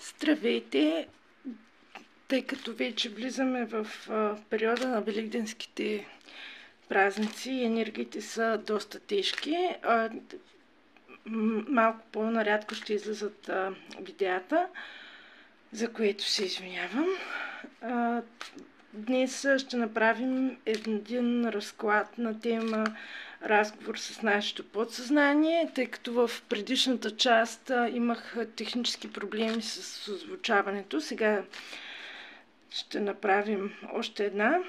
Здравейте! Тъй като вече влизаме в периода на великденските празници, енергиите са доста тежки. Малко по-нарядко ще излизат видеята, за което се извинявам. Днес ще направим един разклад на тема разговор с нашето подсъзнание, тъй като в предишната част имах технически проблеми с озвучаването. Сега ще направим още една.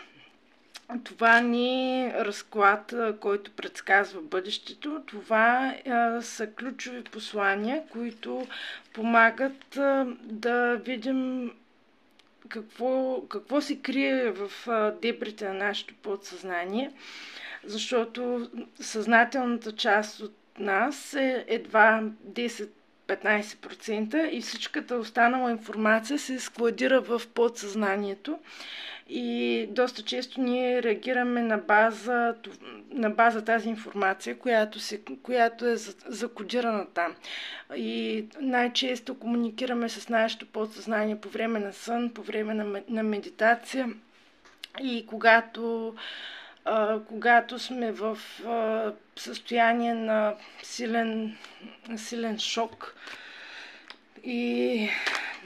Това не е разклад, който предсказва бъдещето. Това са ключови послания, които помагат да видим какво се крие в дебрите на нашето подсъзнание, защото съзнателната част от нас е едва 10-15% и всичката останала информация се складира в подсъзнанието. И доста често ние реагираме на база тази информация, която е закодирана там. И най-често комуникираме с нашето подсъзнание по време на сън, по време на медитация и когато сме в състояние на силен шок. И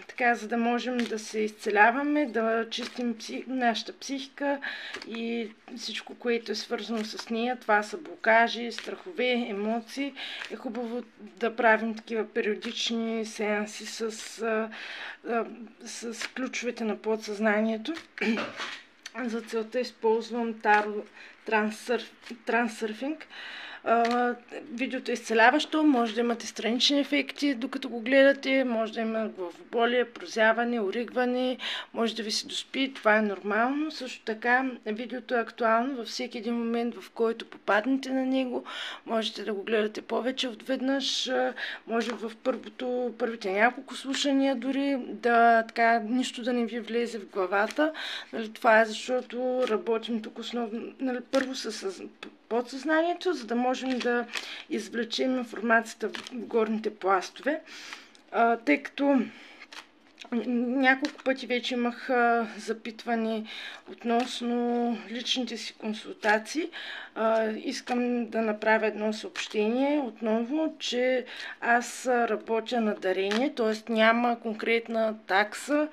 така, за да можем да се изцеляваме, да чистим нашата психика и всичко, което е свързано с нея. Това са блокажи, страхове, емоции. Е хубаво да правим такива периодични сеанси с ключовете на подсъзнанието. За целта използвам Таро Трансърфинг. Видеото е изцеляващо, може да имате странични ефекти, докато го гледате, може да има главоболие, прозяване, оригване, може да ви се доспи, това е нормално. Също така, видеото е актуално във всеки един момент, в който попаднете на него, можете да го гледате повече отведнъж, може в първите няколко слушания дори нищо да не ви влезе в главата. Това е защото работим тук основно първо с подсъзнанието, за да можем да извлечем информацията в горните пластове. Тъй като няколко пъти вече имах запитване относно личните си консултации, искам да направя едно съобщение отново, че аз работя на дарение, т.е. няма конкретна такса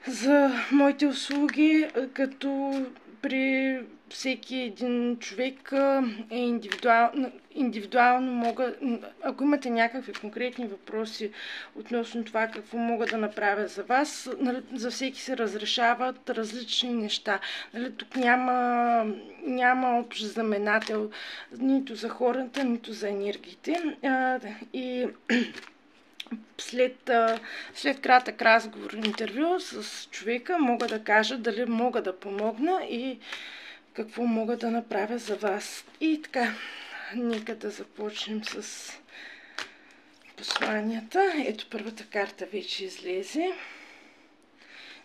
за моите услуги, като при всеки един човек е индивидуално ако имате някакви конкретни въпроси относно това какво мога да направя за вас, за всеки се разрешават различни неща. Тук няма общ знаменател нито за хората, нито за енергиите. И след кратък разговор, интервю с човека, мога да кажа дали мога да помогна и какво мога да направя за вас. И така, нека да започнем с посланията. Ето, първата карта вече излезе.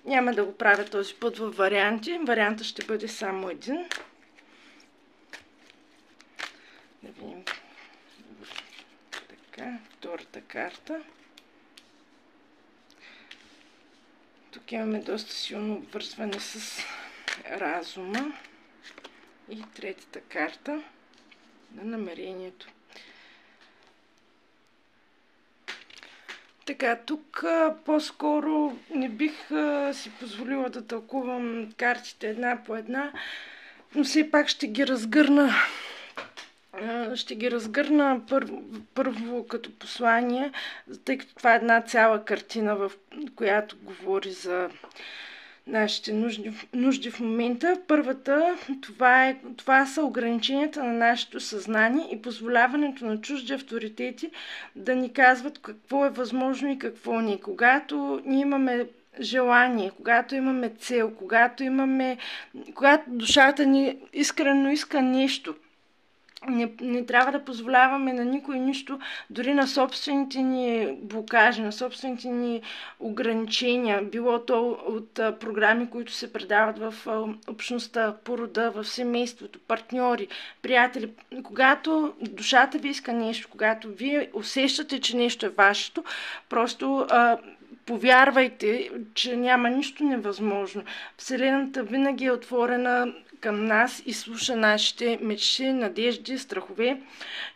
Няма да го правя този път във варианти. Вариантът ще бъде само един. Да видим. Така, втората карта. Тук имаме доста силно обвързване с разума. И третата карта на намерението. Така, тук по-скоро не бих си позволила да тълкувам картите една по една, но все пак ще ги разгърна. Първо като послание, тъй като това е една цяла картина, в която говори за нашите нужди в момента. Първата, това са ограниченията на нашето съзнание и позволяването на чужди авторитети да ни казват какво е възможно и какво не. Когато ние имаме желание, когато имаме цел, когато душата ни искрено иска нещо, не трябва да позволяваме на никой нищо, дори на собствените ни блокажи, на собствените ни ограничения, било то от програми, които се предават в общността, по рода, в семейството, партньори, приятели. Когато душата ви иска нещо, когато вие усещате, че нещо е вашето, просто повярвайте, че няма нищо невъзможно. Вселената винаги е отворена към нас и слуша нашите мечти, надежди, страхове.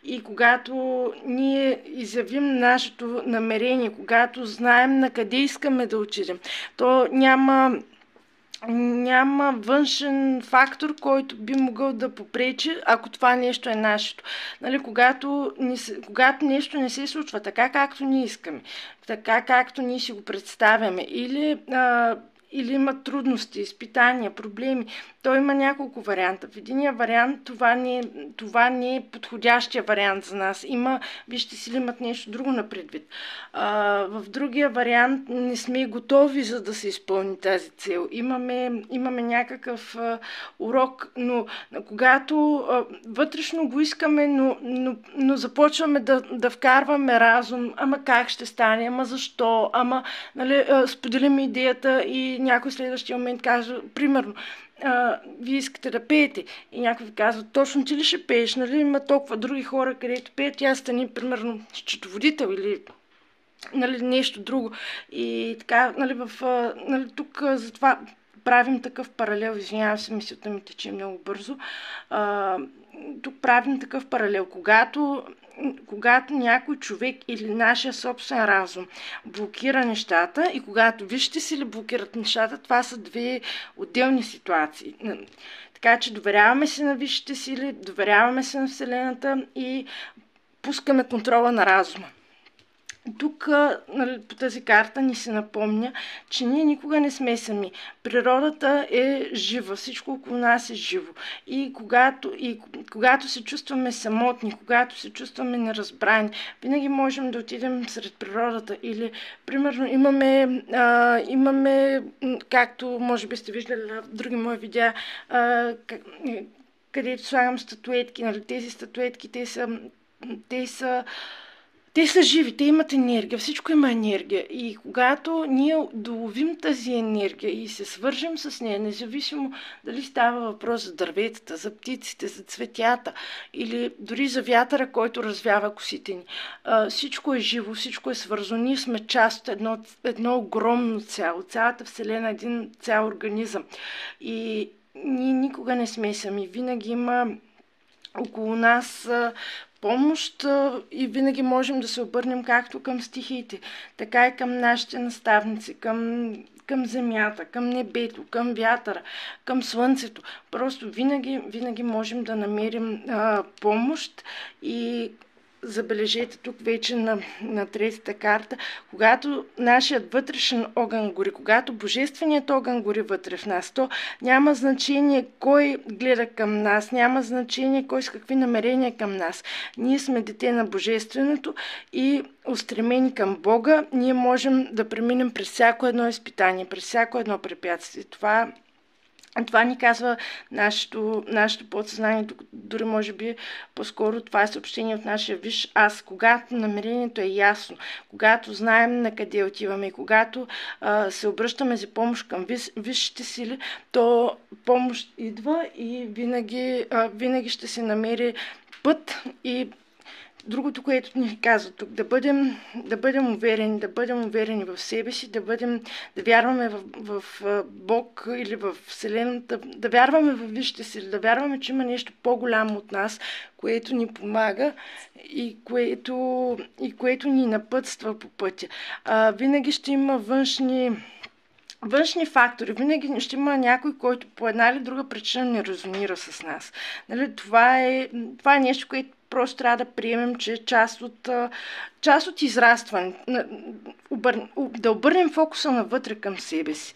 И когато ние изявим нашето намерение, когато знаем на къде искаме да отидем, то няма външен фактор, който би могъл да попречи, ако това нещо е нашето. Нали, когато нещо не се случва така, както ние искаме, така, както ние си го представяме, или има трудности, изпитания, проблеми, то има няколко варианта. В единия вариант това не е подходящия вариант за нас. Вижте си ли имат нещо друго на предвид. В другия вариант не сме готови, за да се изпълни тази цел. Имаме някакъв урок, но когато вътрешно го искаме, но започваме да вкарваме разум, ама как ще стане, ама защо, нали, споделим идеята и някой следващия момент каже, примерно, вие искате да пеете и някой ви казва, точно ти ли ще пееш, нали, има толкова други хора, където пеят, тя стани, примерно, счетоводител или нали, нещо друго. И така, нали, нали, тук затова правим такъв паралел, извинявам се, мисълта ми тече много бързо. Тук правим такъв паралел, когато някой човек или нашия собствен разум блокира нещата и когато вижте си ли блокират нещата, това са две отделни ситуации. Така че доверяваме се на висшите сили, доверяваме се на Вселената и пускаме контрола на разума. Тук нали, по тази карта ни се напомня, че ние никога не сме сами. Природата е жива, всичко около нас е живо. И когато се чувстваме самотни, когато се чувстваме неразбрани, винаги можем да отидем сред природата. Или, примерно, имаме както може би сте виждали в други мои видеа, където слагам статуетки. Нали, тези статуетки, те са живи, те имат енергия, всичко има енергия. И когато ние доловим тази енергия и се свържем с нея, независимо дали става въпрос за дърветата, за птиците, за цветята или дори за вятъра, който развява косите ни. Всичко е живо, всичко е свързано. Ние сме част от едно огромно цяло. Цялата Вселена е един цял организъм. И ние никога не сме сами. Винаги има около нас помощ и винаги можем да се обърнем както към стихиите, така и към нашите наставници, към земята, към небето, към вятъра, към слънцето. Просто винаги можем да намерим помощ и забележете тук вече на третата карта, когато нашият вътрешен огън гори, когато божественият огън гори вътре в нас, то няма значение кой гледа към нас, няма значение кой с какви намерения към нас. Ние сме дете на божественото и устремени към Бога, ние можем да преминем през всяко едно изпитание, през всяко едно препятствие. Това ни казва нашето подсъзнание, дори може би по-скоро това е съобщение от нашия висш аз, когато намерението е ясно, когато знаем на къде отиваме, когато се обръщаме за помощ към висшите сили, то помощ идва и винаги ще се намери път. И другото, което ни казва тук, да бъдем уверени в себе си, да вярваме в Бог или в Вселената, да вярваме в висшите сили, да вярваме, че има нещо по-голямо от нас, което ни помага и което ни напътства по пътя. Винаги ще има външни фактори. Винаги ще има някой, който по една или друга причина не резонира с нас. Нали, това е нещо, което просто трябва да приемем, че е част от израстване. Да обърнем фокуса навътре към себе си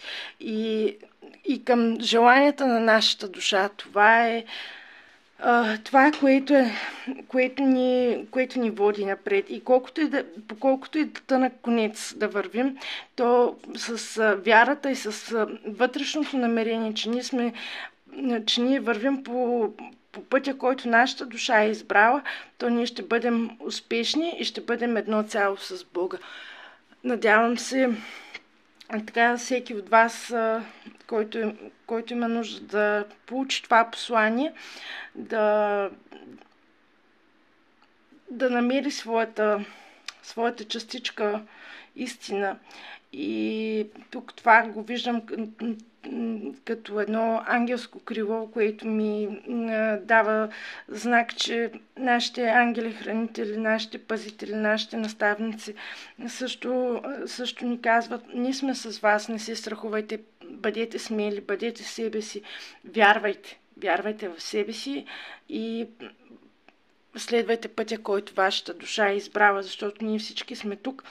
и към желанията на нашата душа. Това е което ни води напред. И колкото и тънък конец да вървим, то с вярата и с вътрешното намерение, че ние вървим по пътя, който нашата душа е избрала, то ние ще бъдем успешни и ще бъдем едно цяло с Бога. Надявам се, така всеки от вас, който има нужда да получи това послание, да намери своята частичка истина. И тук това го виждам като едно ангелско крило, което ми дава знак, че нашите ангели-хранители, нашите пазители, нашите наставници също ни казват: ние сме с вас, не се страхувайте, бъдете смели, бъдете себе си, вярвайте в себе си и следвайте пътя, който вашата душа е избрала, защото ние всички сме тук,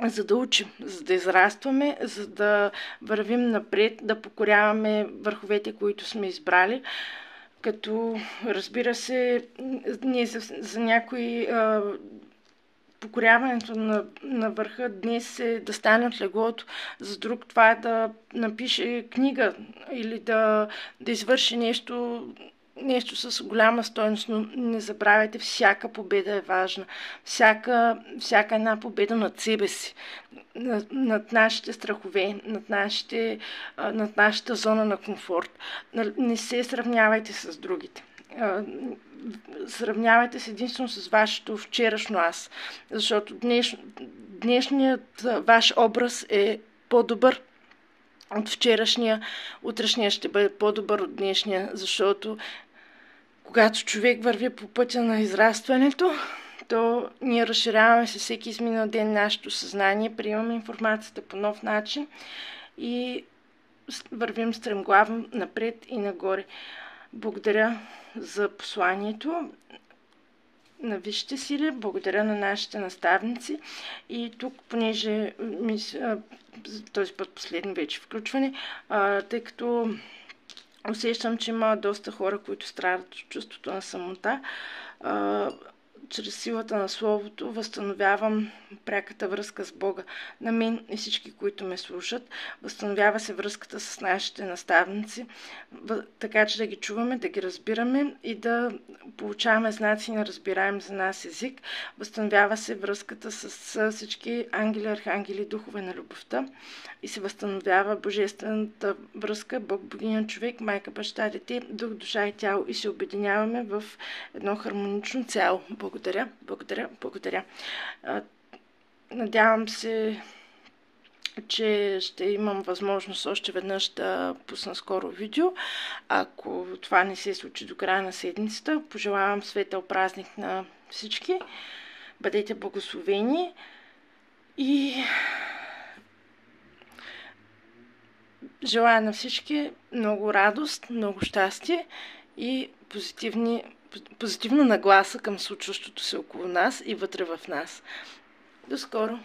за да учим, за да израстваме, за да вървим напред, да покоряваме върховете, които сме избрали. Като, разбира се, ние за някои покоряването на върха днес е да стане от леглото, за друг това е да напише книга или да извърши нещо с голяма стойност, но не забравяйте, всяка победа е важна. Всяка една победа над себе си, над нашите страхове, над нашата зона на комфорт. Не се сравнявайте с другите. Сравнявайте се единствено с вашето вчерашно аз, защото днешният ваш образ е по-добър от вчерашния, утрешния ще бъде по-добър от днешния, защото когато човек върви по пътя на израстването, то ние разширяваме се всеки изминал ден нашето съзнание, приемаме информацията по нов начин и вървим стремглаво напред и нагоре. Благодаря за посланието на висшите сили, благодаря на нашите наставници и тук, понеже този път последно вече включване, тъй като усещам, че има доста хора, които страдат от чувството на самота, чрез силата на Словото възстановявам пряката връзка с Бога. На мен и всички, които ме слушат, възстановява се връзката с нашите наставници, така че да ги чуваме, да ги разбираме и да получаваме знаци на разбираем за нас език. Възстановява се връзката с всички ангели, архангели, духове на любовта и се възстановява божествената връзка Бог, богиня, човек, майка, баща, дете, дух, душа и тяло и се обединяваме в едно хармонично цяло. Благодаря. Надявам се, че ще имам възможност още веднъж да пусна скоро видео. Ако това не се случи до края на седмицата, пожелавам светъл празник на всички. Бъдете благословени и желая на всички много радост, много щастие и позитивна нагласа към случващото се около нас и вътре в нас. До скоро!